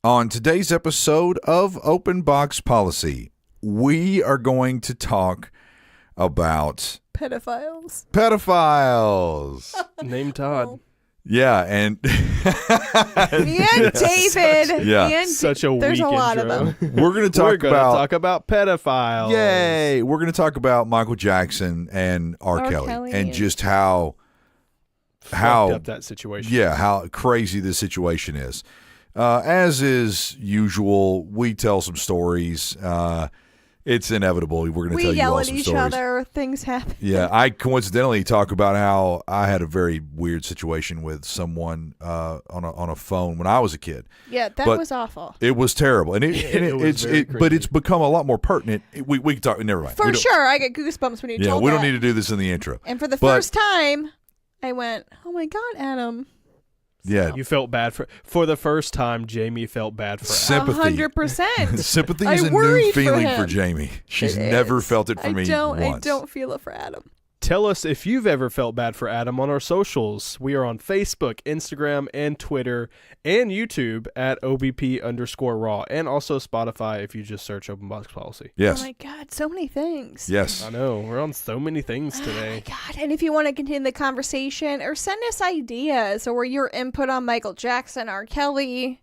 On today's episode of Open Box Policy, we are going to talk about pedophiles. Name Todd. Oh. Yeah, and Me and David. Yeah. Such a There's weak a lot intro. of them. we're going to talk talk about pedophiles. Yay! We're going to talk about Michael Jackson and R. Kelly and just how Fucked up that situation. Yeah, how crazy this situation is. As is usual, we tell some stories. It's inevitable. We're going to tell you all some stories. We yell at each other. Things happen. Yeah, I coincidentally talk about how I had a very weird situation with someone on a phone when I was a kid. Yeah, that was awful. It was terrible, and but it's become a lot more pertinent. We can talk. Never mind. For sure, I get goosebumps when you told we that. don't need to do this in the intro. And for the first time, I went, "Oh my God, Adam." Yeah, You felt bad for the first time. Jamie felt bad for sympathy. 100%. Sympathy is a new feeling for him. Jamie. She's It never is. felt it for me once. I don't feel it for Adam. Tell us if you've ever felt bad for Adam on our socials. We are on Facebook, Instagram, and Twitter, and YouTube at OBP_raw, and also Spotify if you just search Open Box Policy. Yes. Oh my God, so many things. Yes. I know. We're on so many things today. Oh my God. And if you want to continue the conversation or send us ideas or your input on Michael Jackson, R. Kelly,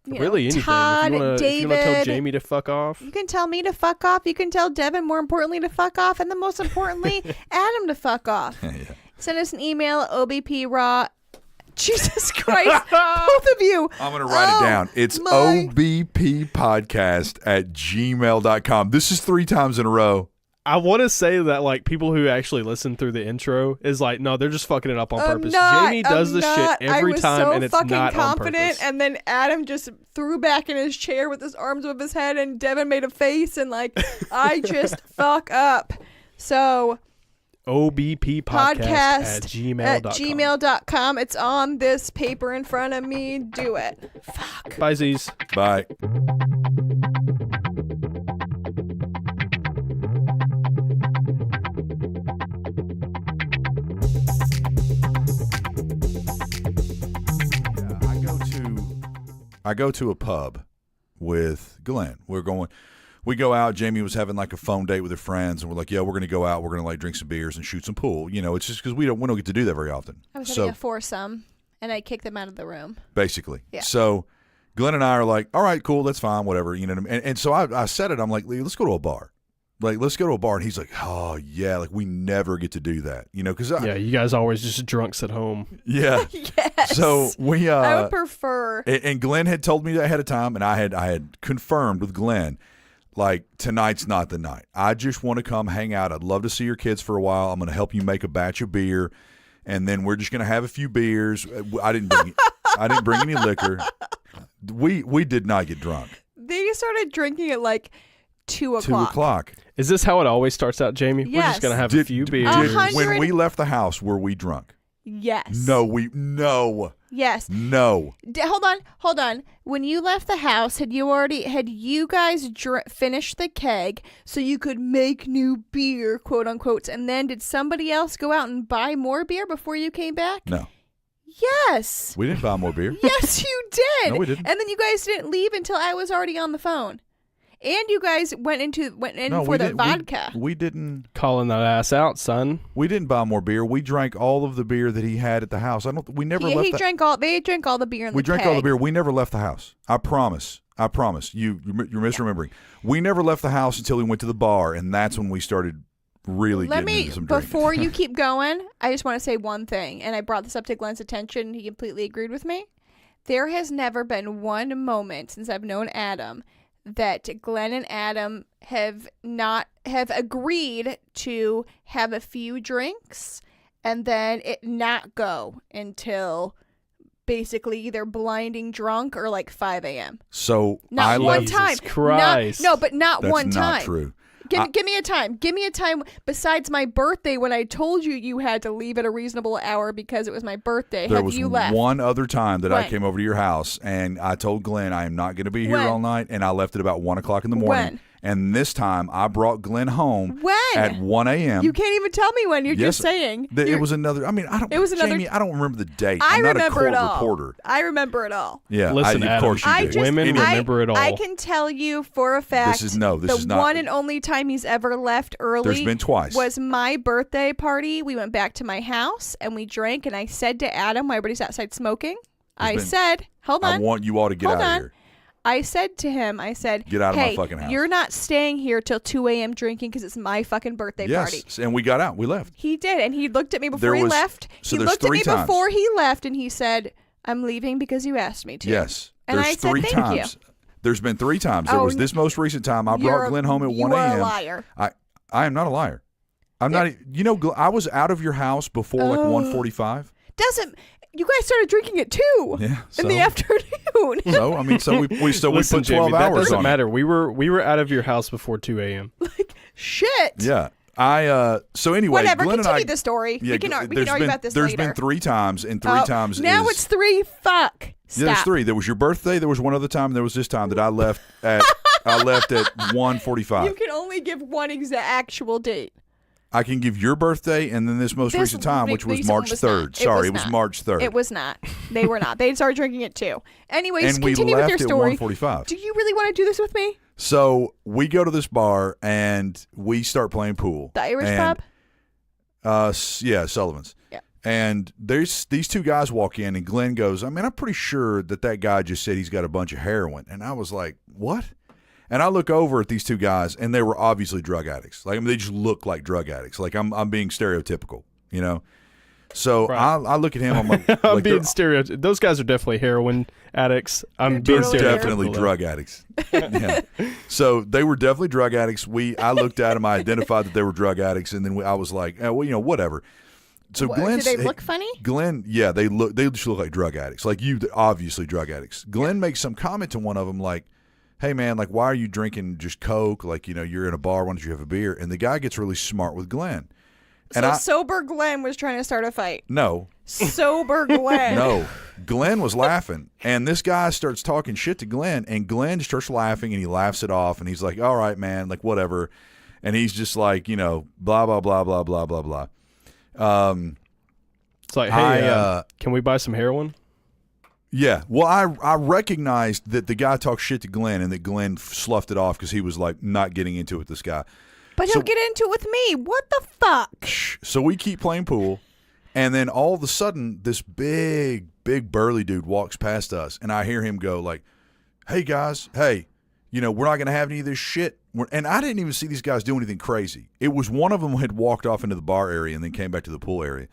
Really, anything. Todd, if you want to tell David, Jamie to fuck off. you can tell me to fuck off. You can tell Devin, more importantly, to fuck off. And then most importantly, Adam to fuck off. Yeah. Send us an email, OBP Raw. Jesus Christ, both of you. I'm going to write it down. It's obppodcast@gmail.com. This is 3 times in a row. I want to say that like people who actually listen through the intro is like, no, they're just fucking it up on purpose. Jamie does this shit every time, and it's not on purpose. I was so fucking confident, and then Adam just threw back in his chair with his arms above his head, and Devin made a face, and like, I just fuck up. So, OBP podcast @gmail.com. gmail.com. It's on this paper in front of me. Do it. Fuck. Bye, Z's. Bye. I go to a pub with Glenn. We go out. Jamie was having like a phone date with her friends, and we're like, yeah, we're going to go out. We're going to like drink some beers and shoot some pool. You know, it's just because we don't get to do that very often. I was having a foursome, and I kicked them out of the room. Basically. Yeah. So Glenn and I are like, all right, cool, that's fine, whatever. You know what I mean? And so I said it. I'm like, let's go to a bar. Like, let's go to a bar. And he's like, oh, yeah, like we never get to do that. You know, because you guys always just drunks at home. Yeah. Yes. So I would prefer. And Glenn had told me that ahead of time, and I had confirmed with Glenn, like, tonight's not the night. I just want to come hang out. I'd love to see your kids for a while. I'm going to help you make a batch of beer, and then we're just going to have a few beers. I didn't bring any liquor. We did not get drunk. They started drinking at like 2 o'clock. 2 o'clock. Is this how it always starts out, Jamie? Yes. We're just going to have a few beers. When we left the house, were we drunk? Yes. No. Yes. No. Hold on. When you left the house, had you guys finished the keg so you could make new beer, quote unquote, and then did somebody else go out and buy more beer before you came back? No. Yes. We didn't buy more beer. Yes, you did. No, we didn't. And then you guys didn't leave until I was already on the phone. And you guys went in for the vodka. We didn't. Calling that ass out, son. We didn't buy more beer. We drank all of the beer that he had at the house. We never left. They drank all the beer in the We drank keg. all the beer. We never left the house. I promise. You're misremembering. We never left the house until we went to the bar, and that's when we started really getting into some drinking. Before you keep going, I just want to say one thing, and I brought this up to Glenn's attention, and he completely agreed with me. There has never been one moment since I've known Adam that Glenn and Adam have agreed to have a few drinks and then it not go until basically either blinding drunk or like 5 a.m. So not one time. Jesus Christ. Not That's one time. Not true. Give me a time. Give me a time besides my birthday when I told you had to leave at a reasonable hour because it was my birthday. There Have was you left? one other time that I When? came over to your house and I told Glenn I am not going to be here When? all night, and I left at about 1 o'clock in the morning. When? And this time, I brought Glenn home When? at 1 a.m. You can't even tell me when. You're Yes, just saying. It was another. I mean, I don't. It was another- Jamie, I don't remember the date. I I'm not remember a court it all. reporter. I remember it all. Yeah, Listen, of Adam, course you do. women remember it all. I can tell you for a fact. This is not. The one and only time he's ever left early. There's been twice. Was my birthday party. We went back to my house and we drank. And I said to Adam, while everybody's outside smoking, I said, "Hold on. I want you all to get out of here." I said to him, "Get out of hey, my fucking house. You're not staying here till 2 a.m. drinking because it's my fucking birthday party." Yes, and we got out. We left. He did, and he looked at me before he left. So he there's looked at 3 me times. before he left, and he said, "I'm leaving because you asked me to." Yes, And there's I said, 3 "Thank times. you." There's been 3 times. There was this most recent time. I brought Glenn home at 1 a.m. You are a liar. I am not a liar. I'm not. You know, I was out of your house before like 1:45. Doesn't. You guys started drinking at 2 Yeah, in the afternoon. So I mean, we Listen, put 12 Jamie, that hours doesn't on matter. We were out of your house before 2 a.m. Shit. Yeah. So anyway, Whatever. Glenn Continue and I, the story. Yeah, we can argue about this There's later. been 3 times, and 3 times now is, it's 3. Fuck. Stop. Yeah, there's 3. There was your birthday. There was one other time. There was this time that I left at 1:45. You can only give one actual date. I can give your birthday and then this most recent time, which was March 3rd. Sorry, it was March 3rd. It was not. They were not. They started drinking at 2. Anyways, and we continue with left your story. at 1:45. Do you really want to do this with me? So we go to this bar and we start playing pool. The Irish and, pub? Yeah, Sullivan's. Yeah. And there's these 2 guys walk in, and Glenn goes, I'm pretty sure that guy just said he's got a bunch of heroin. And I was like, what? And I look over at these 2 guys, and they were obviously drug addicts. Like, they just look like drug addicts. Like, I'm being stereotypical, you know? So right. I look at him, I'm like, I'm being stereotypical. Those guys are definitely heroin addicts. I'm being totally stereotypical. Definitely drug addicts. Yeah. So they were definitely drug addicts. I looked at them, I identified that they were drug addicts, and then I was like, well, whatever. So Glenn, do they look funny? Glenn, yeah, they just look like drug addicts. Like you, obviously drug addicts. Glenn makes some comment to one of them like, hey man, like why are you drinking just Coke? Like, you're in a bar, why don't you have a beer? And the guy gets really smart with Glenn. And sober Glenn was trying to start a fight. No. Sober Glenn. No. Glenn was laughing, and this guy starts talking shit to Glenn, and Glenn starts laughing, and he laughs it off, and he's like, all right, man, like whatever. And he's just like, blah, blah, blah, blah, blah, blah, blah. It's like, hey, can we buy some heroin? Yeah. Well, I recognized that the guy talked shit to Glenn, and that Glenn sloughed it off because he was like not getting into it with this guy. But he'll get into it with me. What the fuck? So we keep playing pool, and then all of a sudden, this big burly dude walks past us, and I hear him go like, hey guys, hey, we're not going to have any of this shit. And I didn't even see these guys do anything crazy. It was one of them had walked off into the bar area and then came back to the pool area.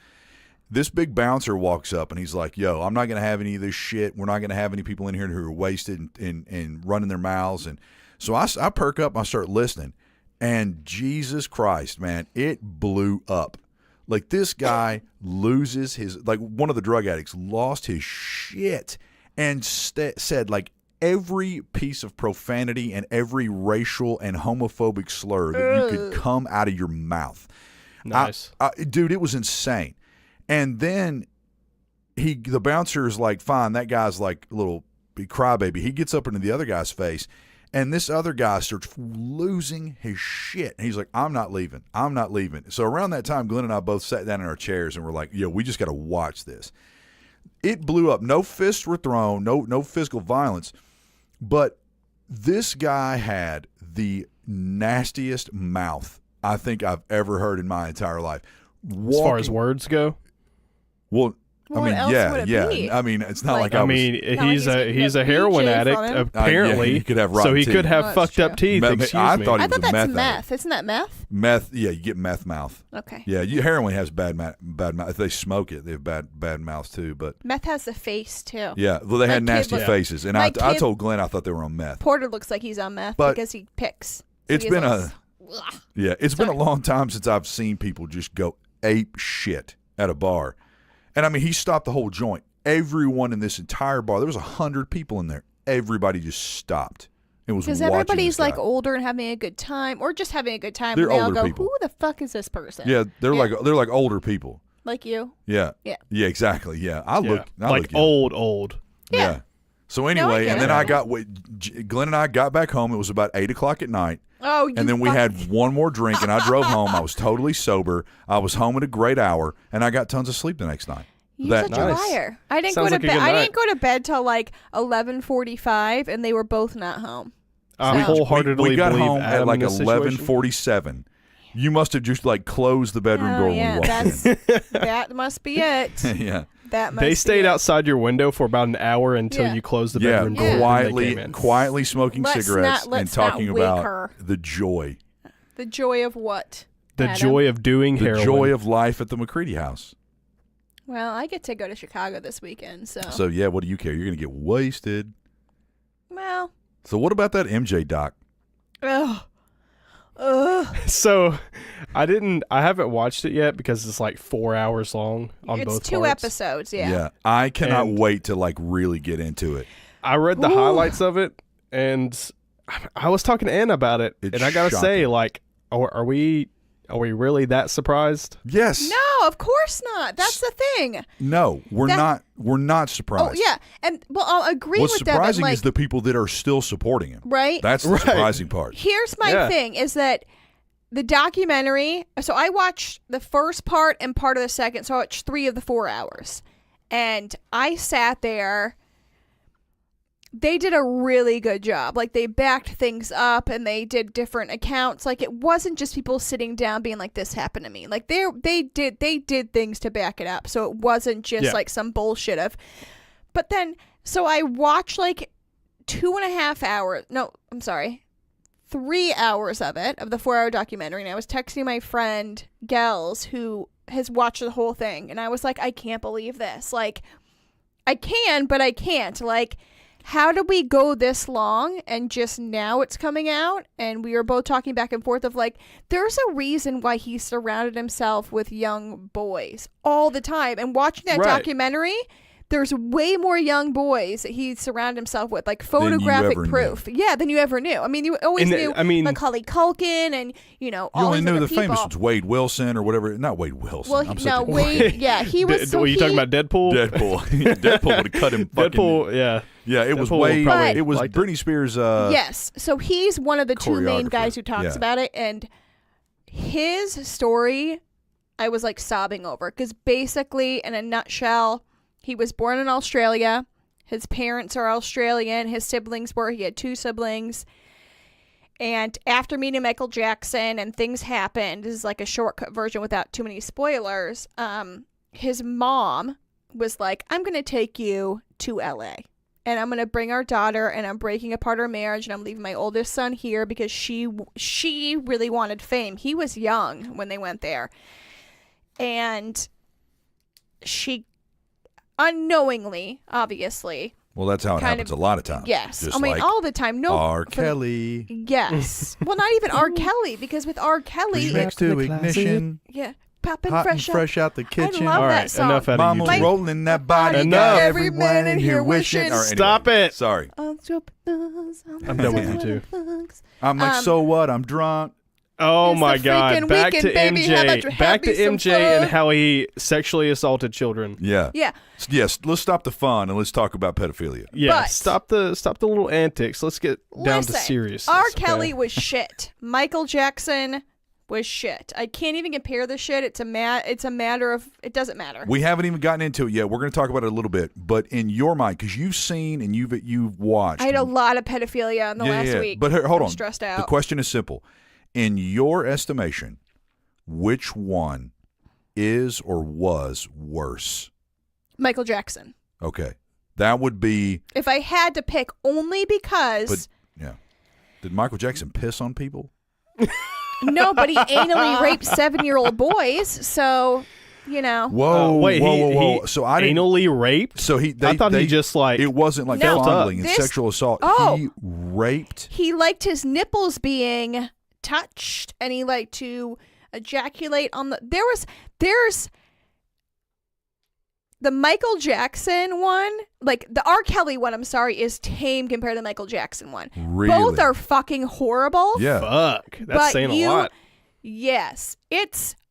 This big bouncer walks up and he's like, yo, I'm not going to have any of this shit. We're not going to have any people in here who are wasted and running their mouths. And so I perk up and I start listening. And Jesus Christ, man, it blew up. Like this guy loses his, like one of the drug addicts lost his shit and said like every piece of profanity and every racial and homophobic slur that you could come out of your mouth. Nice. Dude, it was insane. And then the bouncer is like, fine, that guy's like a little crybaby. He gets up into the other guy's face, and this other guy starts losing his shit. And he's like, I'm not leaving. I'm not leaving. So around that time, Glenn and I both sat down in our chairs and we're like, yo, we just got to watch this. It blew up. No fists were thrown, no physical violence. But this guy had the nastiest mouth I think I've ever heard in my entire life. As far as words go? Well, What else would it be? I mean, it's not like Like- I was, He's a heroin BJ addict, from him. apparently. Yeah, he could have rotten so he teeth. could have That's fucked up true. teeth. Meth- Excuse I me. thought he I was thought a that's meth meth. Isn't that meth? Meth, yeah, you get meth mouth. Okay. Yeah, heroin has bad mouth. If they smoke it, they have bad mouths too. But Meth has the face too. yeah, well, they had My kid nasty look- faces, and my I kid- told Glenn I thought they were on meth. Porter looks like he's on meth But because he picks. So It's he been has it's been a long time since I've seen people just go ape shit at a bar, and I mean he stopped the whole joint. Everyone in this entire bar, there was 100 people in there. Everybody just stopped. It was because watching everybody's this guy. like older and having a good time, or just having a good time. They're and they all older go, people. "Who the fuck is this person?" Yeah, they're Yeah. like older people. Like you. Yeah. Yeah. Yeah, exactly. Yeah. I Yeah. look like young. old. Yeah. So anyway, get and it. then Glenn and I got back home. It was about 8:00 at night. Oh, you and then we fucking- had one more drink, and I drove home. I was totally sober. I was home at a great hour, and I got tons of sleep the next night. You're That such night. a liar. I didn't Sounds go like to a bed. good I night. didn't go to bed till like 11:45, and they were both not home. I wholeheartedly we got believe home Adam at like in this situation. 11:47. You must have just like closed the bedroom door Oh, yeah, when we walked in. that must be it. Yeah. That must They be stayed it. outside your window for about an hour until Yeah. you closed the Yeah, bedroom door. and they came in. quietly smoking Let's cigarettes not- let's and talking not wake about her. the joy. The joy of what? The Adam? joy of doing The heroin. joy of life at the McCready house. Well, I get to go to Chicago this weekend, so. So, yeah, what do you care? You're going to get wasted. Well, So, what about that MJ doc? ugh. So, I haven't watched it yet because it's like 4 hours long on It's both 2 parts. episodes, yeah. I cannot And- wait to like really get into it. I read the Ooh. highlights of it, and I was talking to Anna about it, It's and I gotta say, shocking. like, are we really that surprised? Yes. No, of course not. That's the thing. No, we're That- not. We're not surprised. Oh, yeah. And, well, I'll agree What's with that. but, surprising like, is the people that are still supporting him. right? That's the Right. surprising part. Here's my Yeah. thing is that the documentary, so I watched the first part and part of the second, so I watched 3 of the 4 hours. And I sat there. They did a really good job. Like, they backed things up and they did different accounts. Like, it wasn't just people sitting down being like, this happened to me. Like, they did things to back it up. So it wasn't just Yeah. like some bullshit of. But then, so I watched like 2.5 hours. No, I'm sorry. 3 hours of it, of the 4-hour documentary. And I was texting my friend, Gels, who has watched the whole thing. And I was like, I can't believe this. Like, I can, but I can't. Like, how did we go this long and just now it's coming out? And we were both talking back and forth of like, there's a reason why he surrounded himself with young boys all the time. And watching that Right. documentary, there's way more young boys that he surrounded himself with, like you photographic ever proof. Yeah, than you ever knew. I mean, you always And, knew I mean- Macaulay Culkin and, You all only these knew other the people. famous ones, Wade Wilson or whatever. Not Wade Wilson. Well, I'm such no, a Wade, yeah, he was. Were you talking about Deadpool? Deadpool. Deadpool would have cut him. Fucking, Deadpool, yeah. Yeah, it was Deadpool Wade. probably It was liked Britney Spears. Yes. So he's one of the 2 main choreographer. guys who talks Yeah. about it. And his story, I was like sobbing over. Because basically, in a nutshell, he was born in Australia. His parents are Australian. His siblings were. He had 2 siblings. And after meeting Michael Jackson and things happened, this is like a shortcut version without too many spoilers. His mom was like, I'm going to take you to LA. And I'm going to bring our daughter, and I'm breaking apart our marriage, and I'm leaving my oldest son here because she really wanted fame. He was young when they went there. And she unknowingly, obviously, Well, that's how it kind happens of- a lot of times. yes. Just I mean, like all the time. No, R. for the- Kelly. Yes. Well, not even R. Kelly, because with R. Kelly, Next to ignition. yeah, popping Hot fresh and fresh out the kitchen. love All that right, song. enough out of Mama's you two. rolling that body. Enough. Got Every man in here wishing. All right, anyway, Stop it. Sorry. I'm done with you two. I'm like, so what? I'm drunk. Oh It's my the God! freaking Back to weekend, baby. How about MJ. you Back to have me some MJ and fun? how he sexually assaulted children. Yeah. Yeah. Yes. Let's stop the fun and let's talk about pedophilia. Yeah, But- stop the little antics. Let's get down to Listen, serious. R. Kelly was shit. Michael Jackson was shit. I can't even compare the shit. It's a matter of, it doesn't matter. We haven't even gotten into it yet. We're going to talk about it a little bit, but in your mind, because you've seen and you've watched. I had a lot of pedophilia in the last week. But hold I'm on. stressed out. The question is simple. In your estimation, which one is or was worse? Michael Jackson. Okay. That would be. If I had to pick, only because But yeah. Did Michael Jackson piss on people? no, but he anally raped 7-year-old boys. So, Whoa, wait, whoa. he So I didn't. anally raped. So he. I thought he just like It wasn't like No, fondling and this- sexual assault. Oh. He raped. he liked his nipples being touched, and he liked to ejaculate on the. There's the Michael Jackson one, like the R. Kelly one. I'm sorry, is tame compared to the Michael Jackson one. Really? Both are fucking horrible. Yeah. fuck. That's But saying you- a lot. Yes,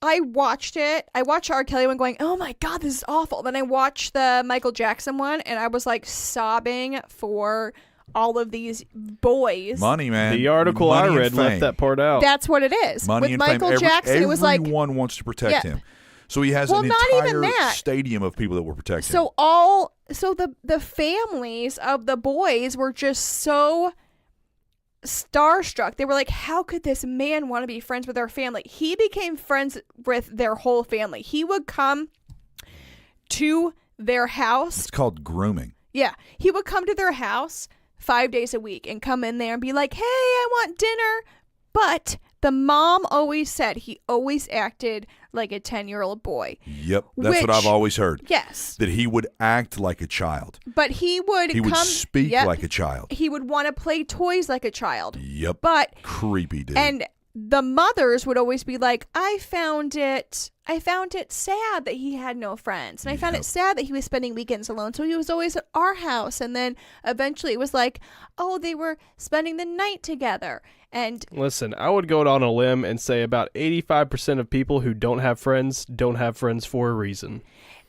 I watched it. I watched R. Kelly one going, oh my God, this is awful. Then I watched the Michael Jackson one, and I was like sobbing for all of these boys. Money, man. The article I Money and read left fame. that part out. That's what it is. Money With and Michael fame. Jackson, it was like everyone wants to protect Yep. him. So he has Well, an not even entire that. stadium of people that will protect him. So the families of the boys were just so starstruck. They were like, how could this man want to be friends with our family? He became friends with their whole family. He would come to their house. It's called grooming. Yeah. He would come to their house 5 days a week and come in there and be like, hey, I want dinner. But the mom always said he always acted like a 10-year-old boy. Yep. That's what I've always heard. Yes. That he would act like a child. But he would speak yep. like a child. He would want to play toys like a child. Yep. But creepy dude. and the mothers would always be like, I found it sad that he had no friends. And I found it sad that he was spending weekends alone. So he was always at our house. And then eventually it was like, oh, they were spending the night together. And listen, I would go out on a limb and say about 85% of people who don't have friends for a reason.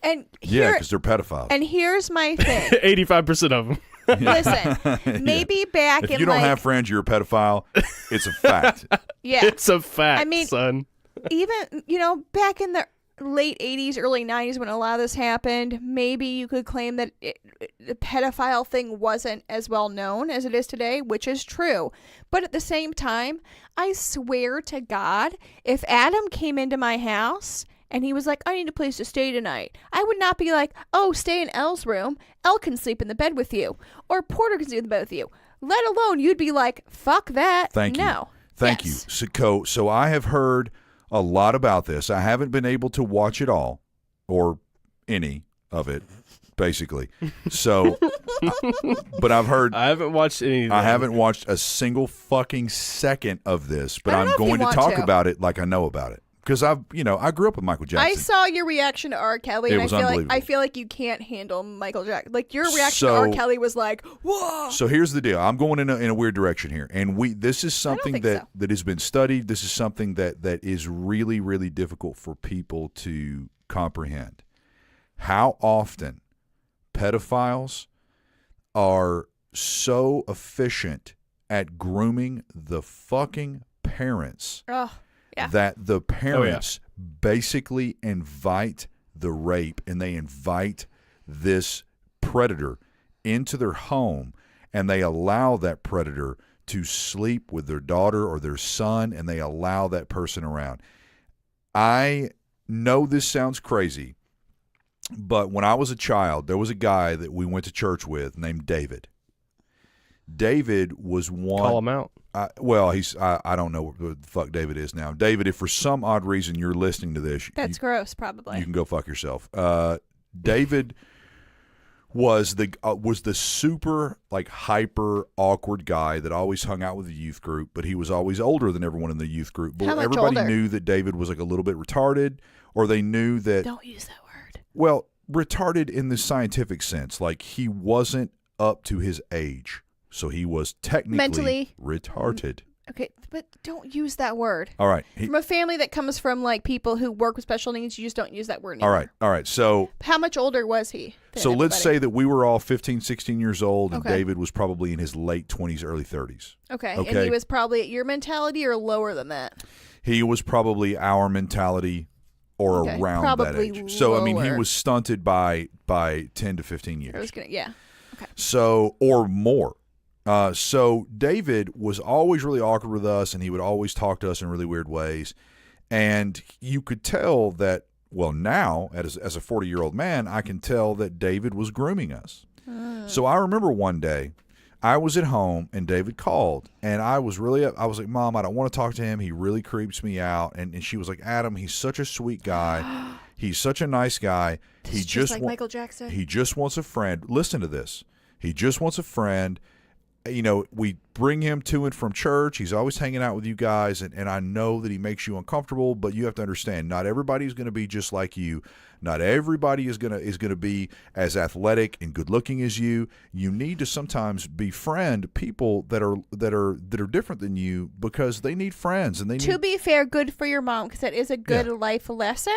And yeah, because they're pedophiles. And here's my thing. 85% of them. Listen, maybe back if in you don't like, have friends, you're a pedophile. It's a fact. Yeah. It's a fact, I mean, son. Even, back in the late 80s, early 90s when a lot of this happened, maybe you could claim that the pedophile thing wasn't as well known as it is today, which is true. But at the same time, I swear to God, if Adam came into my house and he was like, I need a place to stay tonight, I would not be like, oh, stay in Elle's room. Elle can sleep in the bed with you. Or Porter can sleep in the bed with you. Let alone you'd be like, fuck that. Thank you. No. Thank Yes. you. So I have heard a lot about this. I haven't been able to watch it all or any of it, basically. So, but I've heard. I haven't watched anything. I haven't watched a single fucking second of this, but I don't know I'm if you going to want talk to. about it like I know about it. Because I grew up with Michael Jackson. I saw your reaction to R. Kelly, It and was I unbelievable. feel like you can't handle Michael Jackson. Like your reaction to R. Kelly was like, whoa. So here's the deal. I'm going in a weird direction here, and this is something think that, so. that has been studied. This is something that is really, really difficult for people to comprehend. How often pedophiles are so efficient at grooming the fucking parents Oh, yeah. that the parents basically invite the rape and they invite this predator into their home, and they allow that predator to sleep with their daughter or their son, and they allow that person around. I know this sounds crazy, but when I was a child, there was a guy that we went to church with named David. David was one. Call him out. I don't know what the fuck David is now. David, if for some odd reason you're listening to this, That's gross, probably. you can go fuck yourself. David was the super like hyper awkward guy that always hung out with the youth group, but he was always older than everyone in the youth group. But How much everybody older? knew that David was like a little bit retarded, or they knew that. Don't use that word. Well, retarded in the scientific sense, like he wasn't up to his age. So he was technically Mentally retarded. Okay, but don't use that word. All right. From a family that comes from like people who work with special needs, you just don't use that word anymore. All right. So How much older was he? than let's everybody? say that we were all 15, 16 years old, and Okay. David was probably in his late 20s, early 30s. Okay, and Okay. he was probably at your mentality or lower than that. He was probably our mentality or Okay, around probably that age. So, I mean, he lower. was stunted by 10 to 15 years. I was gonna, yeah. So, or more. So David was always really awkward with us, and he would always talk to us in really weird ways. And you could tell that, well, now, as a 40-year-old man, I can tell that David was grooming us. So I remember one day, I was at home, and David called, and I was like, Mom, I don't want to talk to him. He really creeps me out. And she was like, Adam, he's such a sweet guy. He's such a nice guy. This is just like Michael Jackson. He just wants a friend. Listen to this. He just wants a friend. You know, we bring him to and from church. He's always hanging out with you guys, and I know that he makes you uncomfortable, but you have to understand, not everybody is going to be just like you. Not everybody is going to be as athletic and good looking as you. You need to sometimes befriend people that are different than you, because they need friends, and they To need. be fair, good for your mom, because that is a good Yeah. life lesson.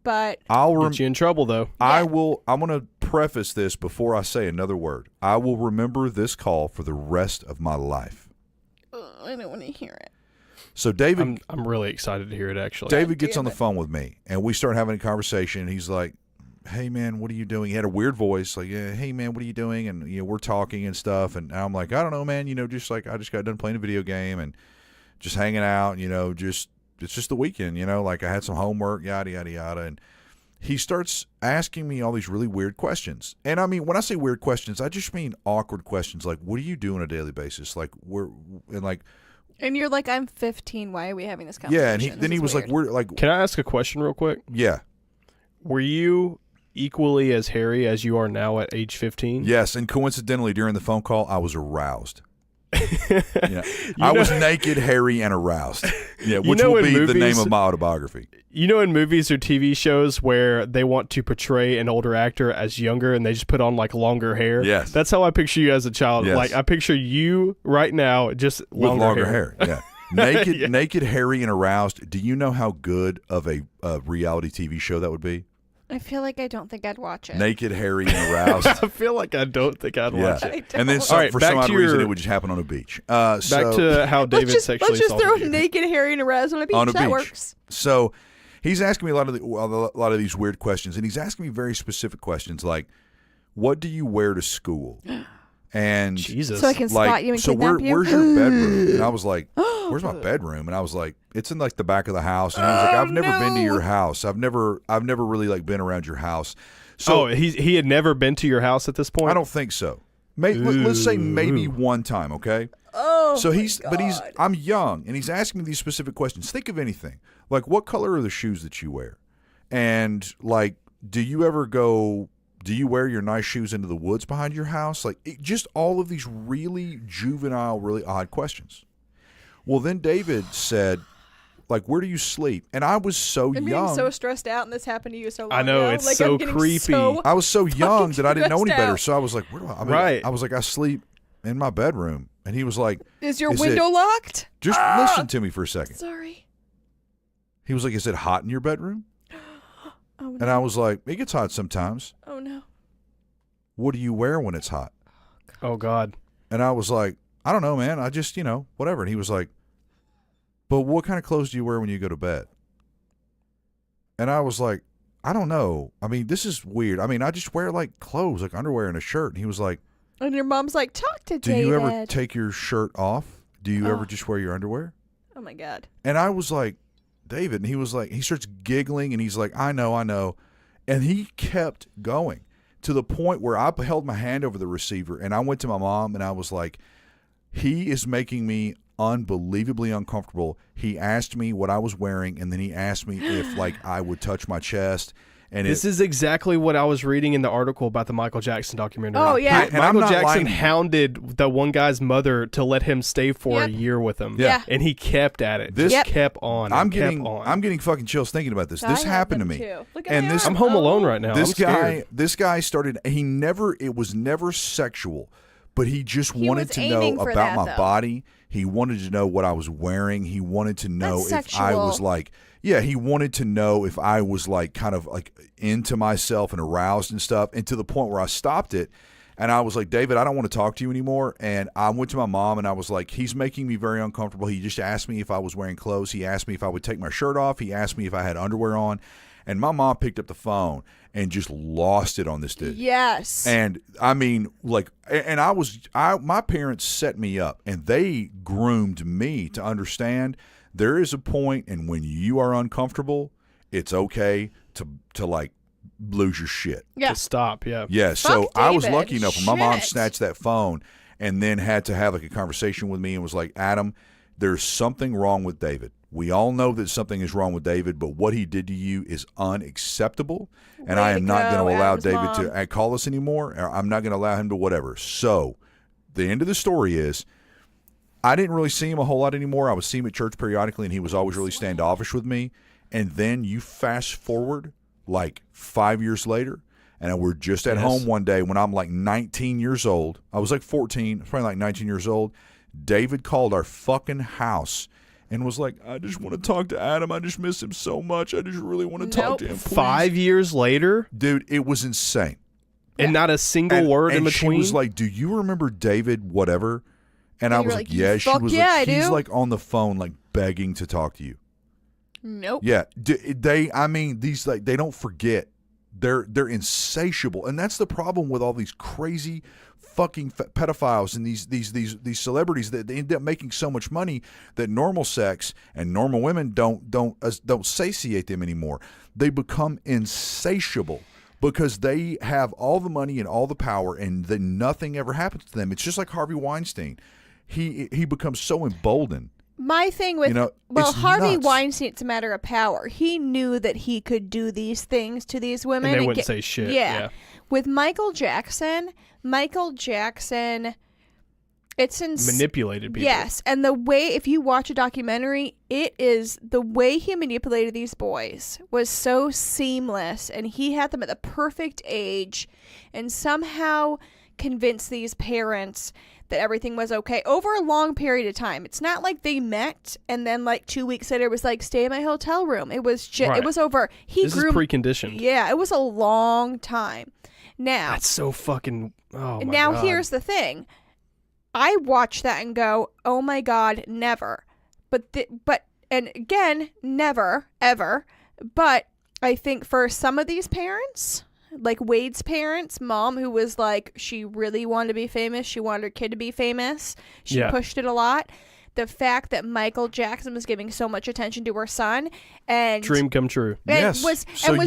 but Get you in trouble, though. I'm going to preface this before I say another word. I will remember this call for the rest of my life. I don't want to hear it. So David, I'm really excited to hear it, actually. David gets on the phone with me, and we start having a conversation. He's like, "Hey man, what are you doing?" He had a weird voice, like, yeah, "Hey man, what are you doing?" And we're talking and stuff, and I'm like, "I don't know, man. Just like I just got done playing a video game and just hanging out. Just it's just the weekend. Like I had some homework, yada yada yada." And he starts asking me all these really weird questions. And I mean, when I say weird questions, I just mean awkward questions, like, "What do you do on a daily basis?" Like And you're like, I'm 15. Why are we having this conversation? Yeah, and then he was like, "We're like." Can I ask a question real quick? Yeah. Were you equally as hairy as you are now at age 15? Yes, and coincidentally, during the phone call, I was aroused. I was naked, hairy, and aroused. Yeah, which will be the name of my autobiography. In movies or TV shows where they want to portray an older actor as younger and they just put on like longer hair. Yes. That's how I picture you as a child. Yes. Like I picture you right now just with longer hair. Yeah. Naked, hairy, and aroused. Do you know how good of a reality TV show that would be? I feel like I don't think I'd watch it. Naked, hairy, and aroused. I feel like I don't think I'd watch it. And then for some odd reason, it would just happen on a beach. Back to how David sexually Let's just throw assaulted you. naked, hairy, and aroused on a beach. That works. So he's asking me a lot of these weird questions, and he's asking me very specific questions like, "What do you wear to school?" And Jesus. So I can spot you and kidnap you? Where's your bedroom? And I was like, "Where's my bedroom?" And I was like, "It's in like the back of the house." And he was like, "I've never been to your house. I've never really like been around your house." So he had never been to your house at this point? I don't think so. Let's say maybe one time, okay? Oh, so I'm young, and he's asking me these specific questions. Think of anything. Like, what color are the shoes that you wear? And like, do you wear your nice shoes into the woods behind your house? Like, just all of these really juvenile, really odd questions. Well, then David said, like, "Where do you sleep?" And I was so young. I'm getting so stressed out, and this happened to you so long I know, ago. it's like, so I'm creepy. I was so young that I didn't know any better. out. So I was like, "Where do I?" Right. I was like, "I sleep in my bedroom." And he was like, "Is your window locked?" Just listen to me for a second. Sorry. He was like, "Is it hot in your bedroom?" Oh no. And I was like, "It gets hot sometimes." Oh no. "What do you wear when it's hot?" Oh God. And I was like, "I don't know, man. I just, whatever." And he was like, "But what kind of clothes do you wear when you go to bed?" And I was like, "I don't know. I mean, this is weird. I mean, I just wear like clothes, like underwear and a shirt." And he was like, And your mom's like, "Talk to "Do David." you ever take your shirt off? Do you ever just wear your underwear?" Oh my God. And I was like, "David," and he was like, he starts giggling and he's like, I know. And he kept going to the point where I held my hand over the receiver and I went to my mom and I was like, "He is making me unbelievably uncomfortable." He asked me what I was wearing, and then he asked me if like I would touch my chest. And this is exactly what I was reading in the article about the Michael Jackson documentary. Oh, yeah. And I'm Michael not Jackson lying. hounded the one guy's mother to let him stay for a year with him. Yeah. And he kept at it. This- Just kept on. I'm kept getting fucking chills thinking about this. I This have happened to them, me. too. Look at And my this- arm. I'm home alone right now. This I'm scared. this guy started. It was never sexual, but he just He wanted was to know aiming for about that, my though. body. He wanted to know what I was wearing. He wanted to know That's if I was sexual. like, he wanted to know if I was like kind of like into myself and aroused and stuff. And to the point where I stopped it. And I was like, "David, I don't want to talk to you anymore." And I went to my mom and I was like, "He's making me very uncomfortable. He just asked me if I was wearing clothes. He asked me if I would take my shirt off. He asked me if I had underwear on." And my mom picked up the phone and just lost it on this dude. Yes. And I mean, like, and my parents set me up and they groomed me to understand there is a point, and when you are uncomfortable, it's okay to like lose your shit. Yeah. To stop, yeah. Yeah. So Fuck I was David. lucky enough when my mom Shit. snatched that phone and then had to have like a conversation with me and was like, "Adam, there's something wrong with David. We all know that something is wrong with David, but what he did to you is unacceptable. And Way I to am not go, going to allow Adam's David mom. to call us anymore. Or I'm not going to allow him to whatever." So the end of the story is I didn't really see him a whole lot anymore. I would see him at church periodically, and he was always really standoffish with me. And then you fast forward like 5 years later, and we're just at home one day when I'm like 19 years old. I was like 14, probably like 19 years old. David called our fucking house and was like, I just want to talk to Adam. I just miss him so much. I just really want to talk to him. Please. 5 years later? Dude, it was insane. And not a single word in between? She was like, do you remember David whatever? And I was like, yeah. She was yeah, like, I he's do. like on the phone, like begging to talk to you. Nope. Yeah. These like, they don't forget. They're insatiable. And that's the problem with all these crazy fucking pedophiles and these celebrities that they end up making so much money that normal sex and normal women don't satiate them anymore. They become insatiable because they have all the money and all the power, and then nothing ever happens to them. It's just like Harvey Weinstein. He becomes so emboldened. My thing with Harvey nuts. Weinstein, it's a matter of power. He knew that he could do these things to these women, and they wouldn't say shit. Yeah. With Michael Jackson, it's manipulated people. Yes, and the way, if you watch a documentary, it is the way he manipulated these boys was so seamless, and he had them at the perfect age, and somehow convinced these parents that everything was okay over a long period of time. It's not like they met and then like 2 weeks later it was like, stay in my hotel room. It was just, right. It was over. This is preconditioned. Yeah, it was a long time. Now that's so fucking. Oh my now God. Here's the thing. I watch that and go, oh my God, never. And again, never, ever. But I think for some of these parents, like Wade's parents, mom, who was like, she really wanted to be famous. She wanted her kid to be famous. She pushed it a lot. The fact that Michael Jackson was giving so much attention to her son and dream come true. And was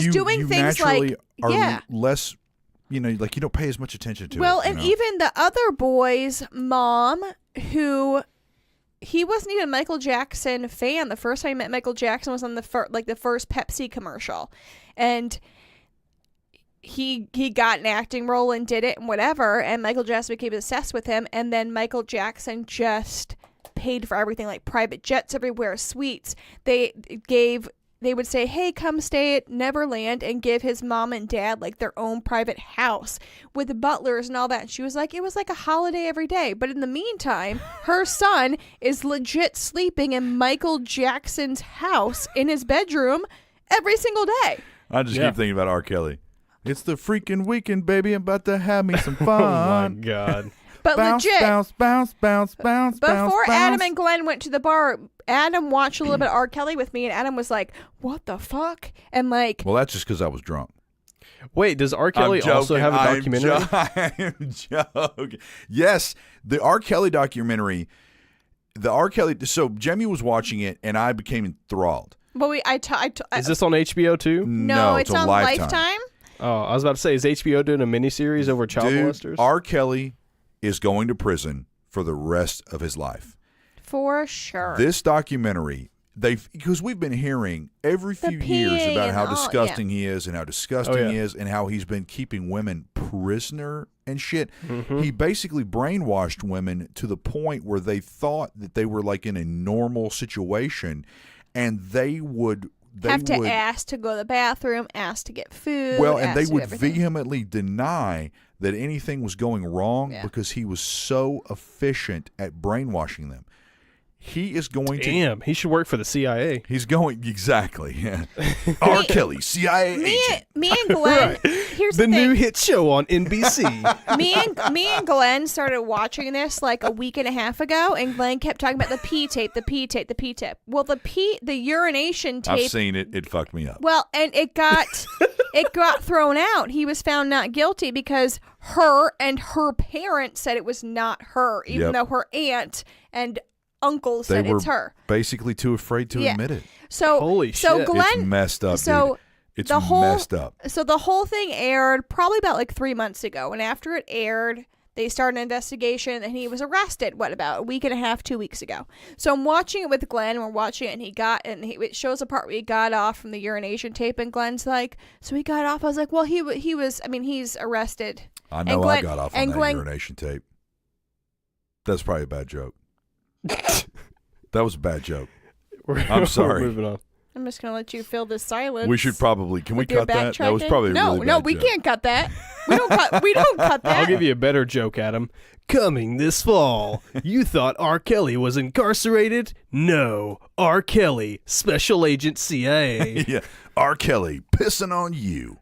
doing things like less, like you don't pay as much attention to. Well, and even the other boy's mom, who he wasn't even a Michael Jackson fan. The first time he met Michael Jackson was on the first Pepsi commercial, and he got an acting role and did it and whatever, and Michael Jackson became obsessed with him, and then Michael Jackson just paid for everything, like private jets everywhere, suites. They would say, hey, come stay at Neverland, and give his mom and dad like their own private house with the butlers and all that. And she was like, it was like a holiday every day. But in the meantime, her son is legit sleeping in Michael Jackson's house in his bedroom every single day. I just keep thinking about R. Kelly. It's the freaking weekend, baby. I'm about to have me some fun. Oh, my God. But bounce, legit. Bounce, bounce, bounce, bounce, Before bounce, Adam and Glenn went to the bar, Adam watched a little bit of R. Kelly with me, and Adam was like, what the fuck? And like... Well, that's just because I was drunk. Wait, does R. Kelly also have a documentary? I am joking. Yes, the R. Kelly documentary. So Jemmy was watching it, and I became enthralled. But is this on HBO too? No, it's on Lifetime. Oh, I was about to say, is HBO doing a miniseries over child molesters? R. Kelly is going to prison for the rest of his life. For sure. This documentary, because we've been hearing every few years about how disgusting he is and how disgusting he is and how he's been keeping women prisoner and shit. Mm-hmm. He basically brainwashed women to the point where they thought that they were like in a normal situation, and they would ask to go to the bathroom, ask to get food. Well, and they would vehemently deny that anything was going wrong because he was so efficient at brainwashing them. He is going to... Damn, he should work for the CIA. He's going... Exactly, yeah. R. Kelly, CIA agent. Me and Glenn... Here's the thing. New hit show on NBC. Me and Glenn started watching this like a week and a half ago, and Glenn kept talking about the P tape. Well, the urination tape... I've seen it. It fucked me up. Well, and it got thrown out. He was found not guilty because her and her parents said it was not her, even though her aunt and uncle said it's her. Basically too afraid to admit it. So holy shit. shit. Glenn, it's messed up, dude. It's messed up. So the whole thing aired probably about like 3 months ago, and after it aired, they started an investigation, and he was arrested, about a week and a half, 2 weeks ago. So I'm watching it with Glenn, and we're watching it, and it shows a part where he got off from the urination tape, and Glenn's like, so he got off? I was like, well, he was, he's arrested. I know I got off on that urination tape. That's probably a bad joke. That was a bad joke. I'm sorry. We're moving on. I'm just gonna let you fill this silence. We should probably. Can we with your cut that? That was backtracking. probably a really bad we joke. can't cut that. We don't cut. We don't cut that. I'll give you a better joke, Adam. Coming this fall, you thought R. Kelly was incarcerated? No, R. Kelly, Special Agent CIA. Yeah, R. Kelly pissing on you.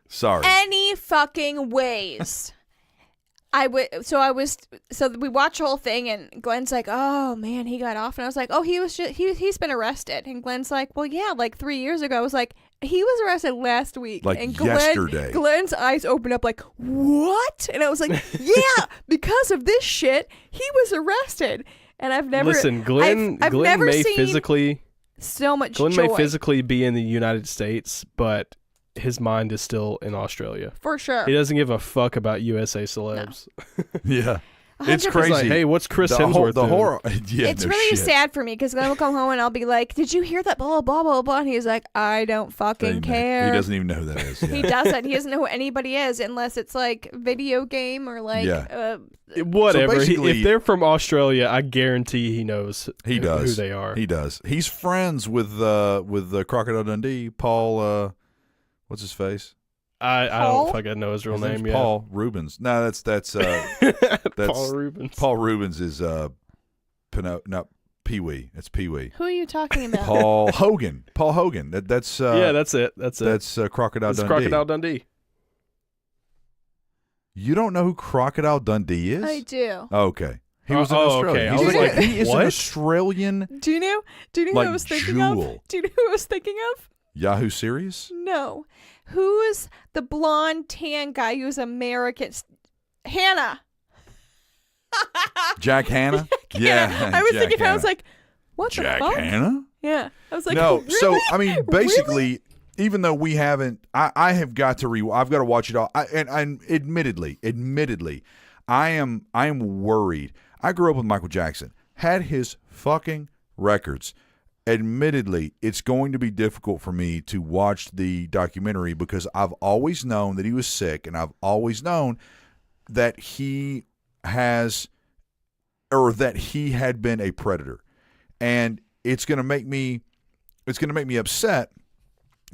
Sorry. Any fucking ways. So we watched the whole thing, and Glenn's like, "Oh man, he got off," and I was like, "Oh, he's been arrested," and Glenn's like, "Well, yeah, like 3 years ago." I was like, "He was arrested last week," Like and yesterday. Glenn's eyes opened up like, "What?" And I was like, "Yeah, because of this shit, he was arrested." And I've never Listen, Glenn I've never may seen physically so much Glenn joy may physically be in the United States, but his mind is still in Australia. for sure. He doesn't give a fuck about USA celebs. Yeah. It's 100%. crazy. He's like, hey, what's Chris the Hemsworth doing? horror. Yeah, It's no really shit. sad for me because Glenn will come home and I'll be like, "Did you hear that? Blah blah blah blah." And he's like, "I don't fucking Amen. care." He doesn't even know who that is. He Yeah. doesn't. He doesn't know who anybody is unless it's like video game or like. Yeah. Whatever. So basically- if they're from Australia, I guarantee he knows He who does. they are. He does. He's friends with Crocodile Dundee. Paul. What's his face? I Paul? don't fucking know his real His name's name yet. Paul Rubens. No, that's Paul Rubens. Paul Rubens is Pee Wee. It's Pee Wee. Who are you talking about? Paul Hogan. Paul Hogan. That's yeah, that's it. That's it. that's Crocodile It's Dundee. Crocodile Dundee. You don't know who Crocodile Dundee is? I do. Okay. He was in Oh, Australia. okay. I He's was like, like, he is an what? Australian Do you know? Do you know who like I was thinking jewel. of? Do you know who I was thinking of? Yahoo Serious? No. Who is the blonde tan guy who's American? Hannah. Jack Hanna? Yeah. I was Jack thinking. I was Hanna. like, what the Jack fuck? Hanna? Yeah. I was like, No, really? so I mean, Really? basically, even though we haven't, I have got to I've got to watch it all. And admittedly, I am worried. I grew up with Michael Jackson, had his fucking records. Admittedly, it's going to be difficult for me to watch the documentary because I've always known that he was sick, and I've always known that he has, or that he had been a predator, and it's going to make me upset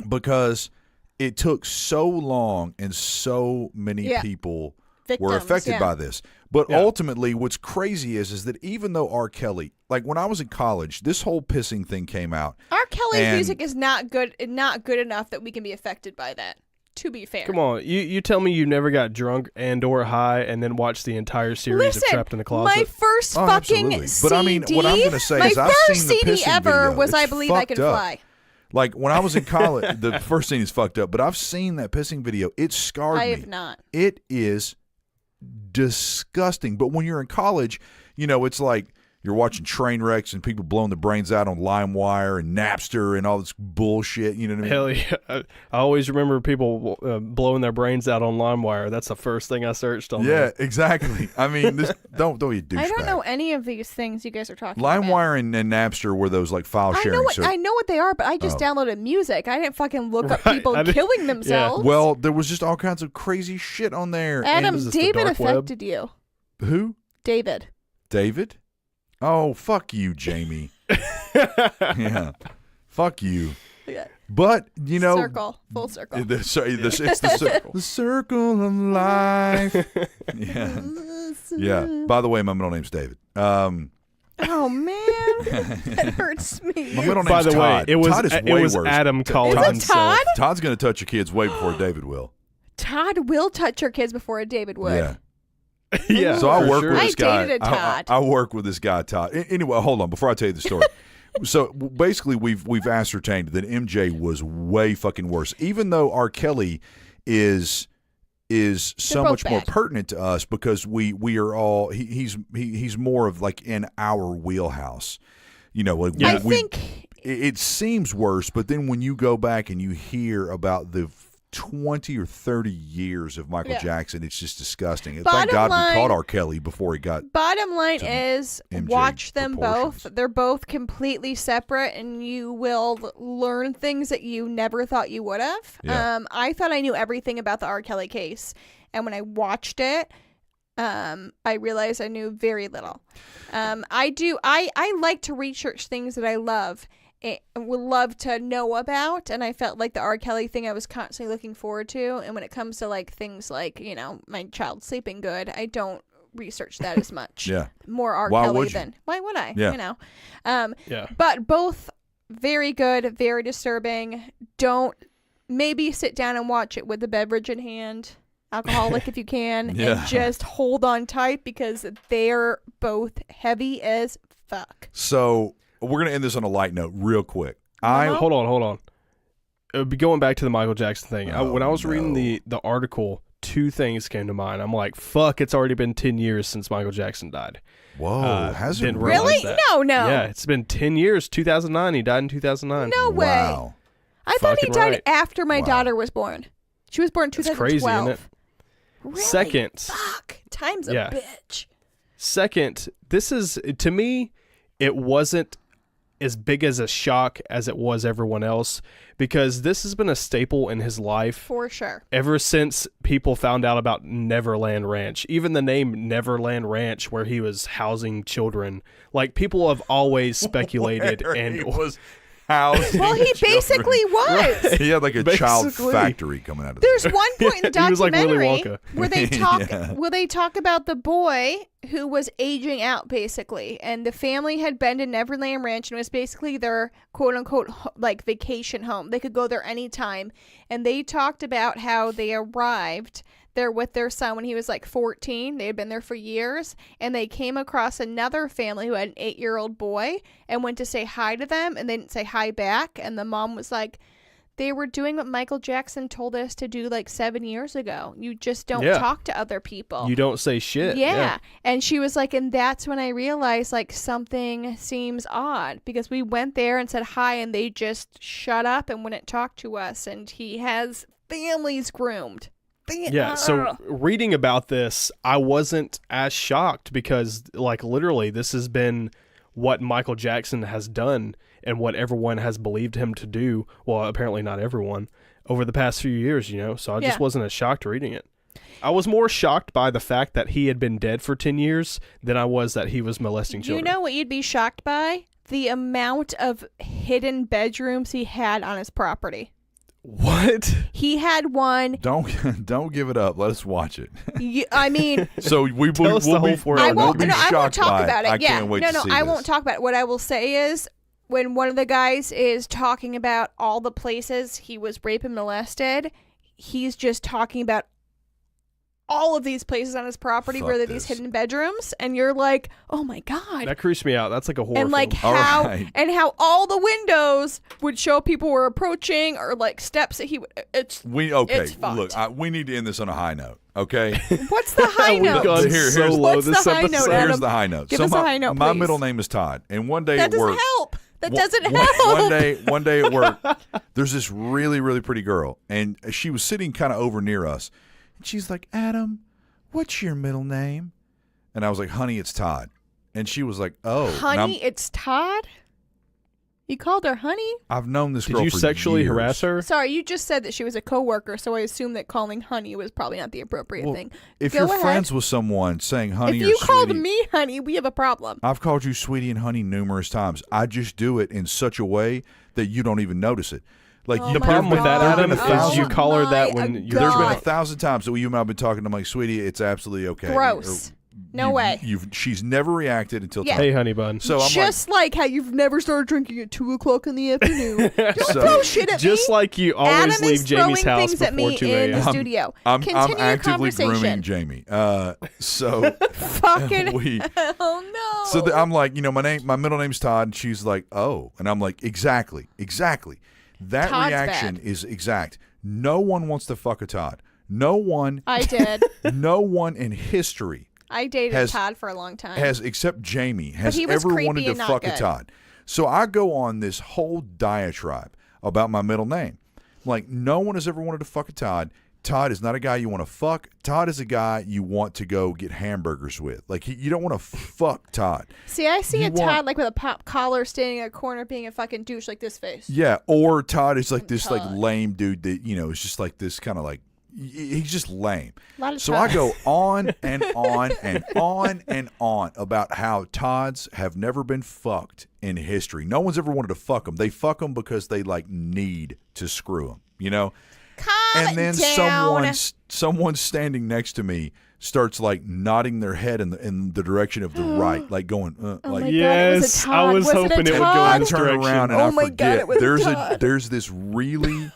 because it took so long and so many people were Victims, affected yeah. by this. But Yeah. ultimately, what's crazy is that even though R. Kelly, like when I was in college, this whole pissing thing came out. R. Kelly's And- music is not good enough that we can be affected by that. To be fair. Come on, you tell me you never got drunk and or high and then watched the entire series Listen, of Trapped in the Closet? my first Oh, fucking absolutely. CD. But I mean, what I'm gonna say my is I've first seen the CD pissing ever video. was It's I Believe I Can fucked up. Fly. Like when I was in college, the first scene is fucked up, but I've seen that pissing video. It scarred I me. have not. It is disgusting. But when you're in college, you know, it's like you're watching train wrecks and people blowing their brains out on LimeWire and Napster and all this bullshit. You know what I mean? Hell yeah. I always remember people blowing their brains out on LimeWire. That's the first thing I searched on Yeah, there. exactly. I mean, this, don't you douchebag. I don't know any of these things you guys are talking about. LimeWire and Napster were those like file sharing. I know what they are, but I just downloaded music. I didn't fucking look up Right, people I didn't- killing themselves. Well, there was just all kinds of crazy shit on there. Adam, is this the David dark web? affected you. Who? David. David? Oh, fuck you, Jamie. Yeah. Fuck you. Yeah. But, you know. Full circle. It's the circle of life. Yeah. Yeah. By the way, my middle name's David. Oh man, that hurts me. My middle name's By the Todd. way, it was Todd is it way was worse. Adam calling Is it himself. Todd? Todd's going to touch your kids way before David will. Todd will touch your kids before David would. Yeah. Yeah. So I for work sure. with I this guy. dated a Todd. I work with this guy, Todd. Anyway, hold on. Before I tell you the story. So basically, we've ascertained that MJ was way fucking worse. Even though R. Kelly is so both much more bad. pertinent to us because we are all he's more of like in our wheelhouse. You know, like Yeah. I think it seems worse, but then when you go back and you hear about the 20 or 30 years of Michael Yeah. Jackson, it's just disgusting. And Bottom thank God line- we caught R. Kelly before he got. bottom line to is MJ watch them proportions. both. They're both completely separate, and you will learn things that you never thought you would have. Yeah. I thought I knew everything about the R. Kelly case, and when I watched it, I realized I knew very little. I like to research things that I love. and would love to know about. And I felt like the R. Kelly thing I was constantly looking forward to. And when it comes to like things like, you know, my child sleeping good, I don't research that as much. Yeah. More R. Why Kelly would you? than why would I? Yeah. You know. Yeah. But both very good, very disturbing. Don't maybe sit down and watch it with a beverage in hand. Alcoholic if you can. Yeah. And just hold on tight because they're both heavy as fuck. So we're gonna end this on a light note, real quick. Hold on. Going back to the Michael Jackson thing, when I was reading the article, 2 things came to mind. I'm like, fuck, it's already been 10 years since Michael Jackson died. Whoa, has it didn't really? realize Really? that. No. Yeah, it's been 10 years. 2009. He died in 2009. No way. Wow. I thought he Fucking died right. after my Wow. daughter was born. She was born in That's 2012. crazy, isn't it? Really? Second. Fuck. Time's a Yeah. bitch. Second, this is, to me, it wasn't as big as a shock as it was everyone else, because this has been a staple in his life For sure. ever since people found out about Neverland Ranch. Even the name Neverland Ranch, where he was housing children, like, people have always speculated Where and he was housing Well, he children. basically was. He had like a child Basically. factory coming out of There's one point in the He was like Willy documentary Wonka. where they talk Yeah. where they talk about the boy who was aging out basically, and the family had been to Neverland Ranch and it was basically their quote unquote like vacation home. They could go there anytime, and they talked about how they arrived there with their son when he was like 14. They had been there for years, and they came across another family who had an 8-year-old boy and went to say hi to them, and they didn't say hi back, and the mom was like, they were doing what Michael Jackson told us to do like 7 years ago. You just don't Yeah. talk to other people. you don't say shit. Yeah. And she was like, and that's when I realized like something seems odd, because we went there and said hi and they just shut up and wouldn't talk to us. And he has families groomed. Yeah, so reading about this, I wasn't as shocked because, like, literally, this has been what Michael Jackson has done and what everyone has believed him to do. Well, apparently not everyone, over the past few years, you know, so I just wasn't as shocked reading it. I was more shocked by the fact that he had been dead for 10 years than I was that he was molesting children. You know what you'd be shocked by? The amount of hidden bedrooms he had on his property. What? He had one. Don't give it up. Let us watch it. I mean, So we'll Tell us the whole be, four I hours. won't. we'll be No, I won't shocked talk by about it. I Yeah, can't wait no, to see I this. won't talk about it. What I will say is, when one of the guys is talking about all the places he was raped and molested, he's just talking about all of these places on his property Fuck where there are these this. hidden bedrooms, and you're like, oh my god. That creeps me out. That's like a horror And like film. how Alright. and how all the windows would show people were approaching, or like steps that he would. It's Okay, fucked. look, we need to end this on a high note, okay? what's the high We've note? gone Here's- so low what's this the high note, episode. Adam? Here's the high note. Give so us a my, high note, my please. middle name is Todd, and one day That at doesn't work, help. That One- doesn't one- help. One day at work, there's this really, really pretty girl, and she was sitting kind of over near us. And she's like, Adam, what's your middle name? And I was like, honey, it's Todd. And she was like, oh. And Honey, it's Todd? You called her honey? I've known this Did girl you for sexually years. harass her? Sorry, you just said that she was a coworker, so I assume that calling honey was probably not the appropriate Well, thing. If Go you're ahead. friends with someone saying honey If or you called sweetie, me honey, we have a problem. I've called you sweetie and honey numerous times. I just do it in such a way that you don't even notice it. Like Oh The my problem with that, God. Adam, there's been a is thousand- you call her that my when you're There's been God. 1,000 times that you and I've been talking. I'm like, sweetie, it's absolutely okay. Gross. No way. She's never reacted until Yeah. time. Hey, honey bun. So I'm Just like how you've never started drinking at 2 o'clock in the afternoon. Don't So- throw shit at Just me. like you always Adam leave is Jamie's throwing house things at before me 2 in the a.m. studio. I'm Continue your actively grooming conversation. Jamie. So Fucking we. oh no. So I'm like, my middle name's Todd, and she's like, oh, and I'm like, exactly. That Todd's reaction bad. is exact. No one wants to fuck a Todd. No one. I did. No one in history I dated Has- Todd for a long time. has, except Jamie, has he was ever creepy wanted to and not fuck a good. Todd. So I go on this whole diatribe about my middle name. Like, no one has ever wanted to fuck a Todd. Todd is not a guy you want to fuck. Todd is a guy you want to go get hamburgers with. Like, you don't want to fuck Todd. See, I see You a want- Todd like with a pop collar standing in a corner being a fucking douche like this face. Yeah, or Todd is like this Todd. like lame dude that, is just like this kind of like, he's just lame. A lot of So I Todds. go on and on and on and on about how Todds have never been fucked in history. No one's ever wanted to fuck them. They fuck them because they like need to screw them, you know? Calm And then down. someone standing next to me starts like nodding their head in the direction of the right, like going Oh like my Yes, God, it was a I Todd. was hoping it would go Todd? in I this turn direction. around and Oh I my forget God, it was there's Todd. there's this really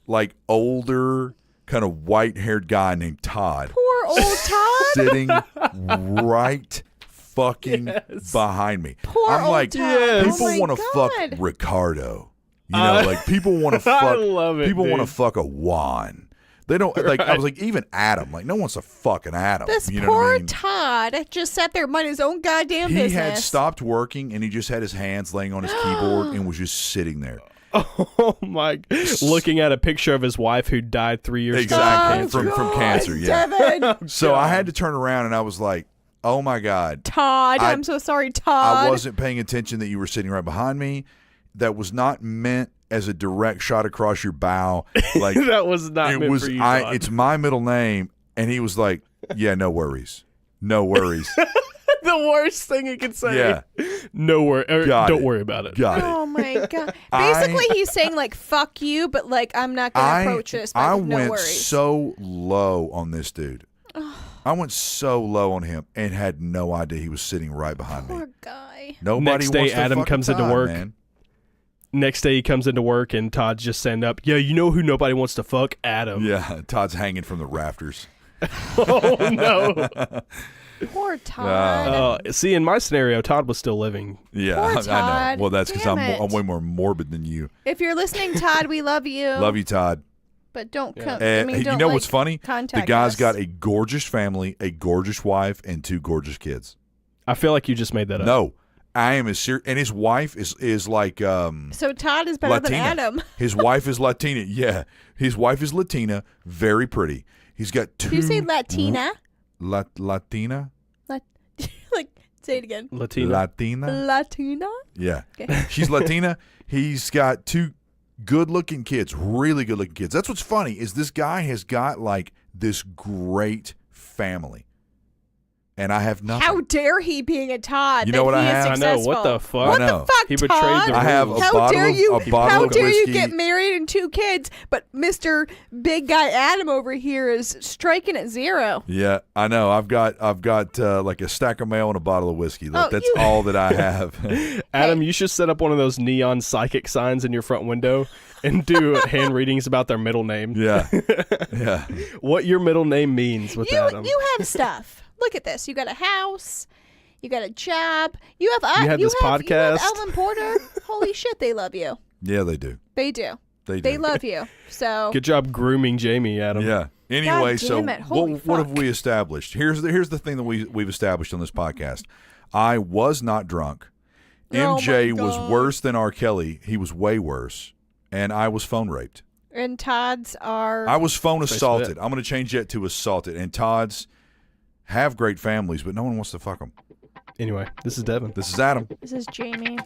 like older kind of white-haired guy named Todd Poor old Todd. sitting right fucking Yes. behind me. Poor I'm old like, Todd. Yes. people Oh my want to fuck God. Ricardo. You know, like people want to I fuck. love it, people want to dude. fuck a Juan. They don't like. I was like, even Adam. Like, no one wants to fuck an Adam. This you know poor what I mean? Todd just sat there minding his own goddamn He business. had stopped working and he just had his hands laying on his keyboard and was just sitting there. Oh my! Looking at a picture of his wife who died 3 years Exactly. ago. From cancer, yeah. Devin. So I had to turn around and I was like, oh my God. Todd, I- I'm so sorry, Todd. I wasn't paying attention that you were sitting right behind me. That was not meant as a direct shot across your bow. Like That was not it meant was for you, Todd. it's my middle name. And he was like, yeah, no worries. No worries. The worst thing he could say. Yeah. No worry. Got Don't it. worry about it. Got it. Oh my God. I- Basically, he's saying like "fuck you," but like I'm not gonna approach this. But I no went worries. so low on this dude. I went so low on him and had no idea he was sitting right behind me. Poor guy. Nobody Next day, wants to Adam fucking comes into Todd, work. man. Next day he comes into work and Todd's just saying up, yeah, you know who nobody wants to fuck? Adam. Yeah, Todd's hanging from the rafters. Oh no. Poor Todd. See, in my scenario, Todd was still living. Yeah, Poor I know. Todd. Well, that's because Damn I'm it. way more morbid than you. If you're listening, Todd, we love you. Love you, Todd. But don't come. And I mean, don't, you know like, what's funny? The contact guy's us. got a gorgeous family, a gorgeous wife, and 2 gorgeous kids. I feel like you just made that up. No, I am as serious. And his wife is like So Todd is better Latina. than Adam. His wife is Latina. Yeah, his wife is Latina, very pretty. He's got 2. Do you say Latina? Latina? Like, say it again. Latina. Latina? Latina? Yeah. Okay. She's Latina. He's got 2 good-looking kids, really good-looking kids. That's what's funny is this guy has got like this great family, and I have nothing. How dare he being a Todd? You know that what he I is have? I know. What the successful? fuck? What I know. the fuck, He betrayed Todd? the I have rules. a How bottle dare of, you? a bottle How of dare you whiskey. get married and 2 kids, but Mr. Big Guy Adam over here is striking at 0. Yeah, I know. I've got like a stack of mail and a bottle of whiskey. Oh, That's you- all that I have. Adam, you should set up one of those neon psychic signs in your front window and do hand readings about their middle name. Yeah, yeah. What your middle name means with Adam. You have stuff. Look at this. You got a house. You got a job. You have You have this You have podcast. Ellen Porter. Holy shit, they love you. Yeah, they do. They do. They do. They love you. So Good job grooming Jamie, Adam. Yeah. Anyway, God so damn it. Holy what have fuck. we established? Here's the thing that we've established on this podcast. I was not drunk. Oh MJ my was God. worse than R. Kelly. He was way worse. And I was phone raped. and Todd's are I was phone Face assaulted. it. I'm going to change that to assaulted. And Todd's have great families, but no one wants to fuck them. Anyway, this is Devin. This is Adam. This is Jamie.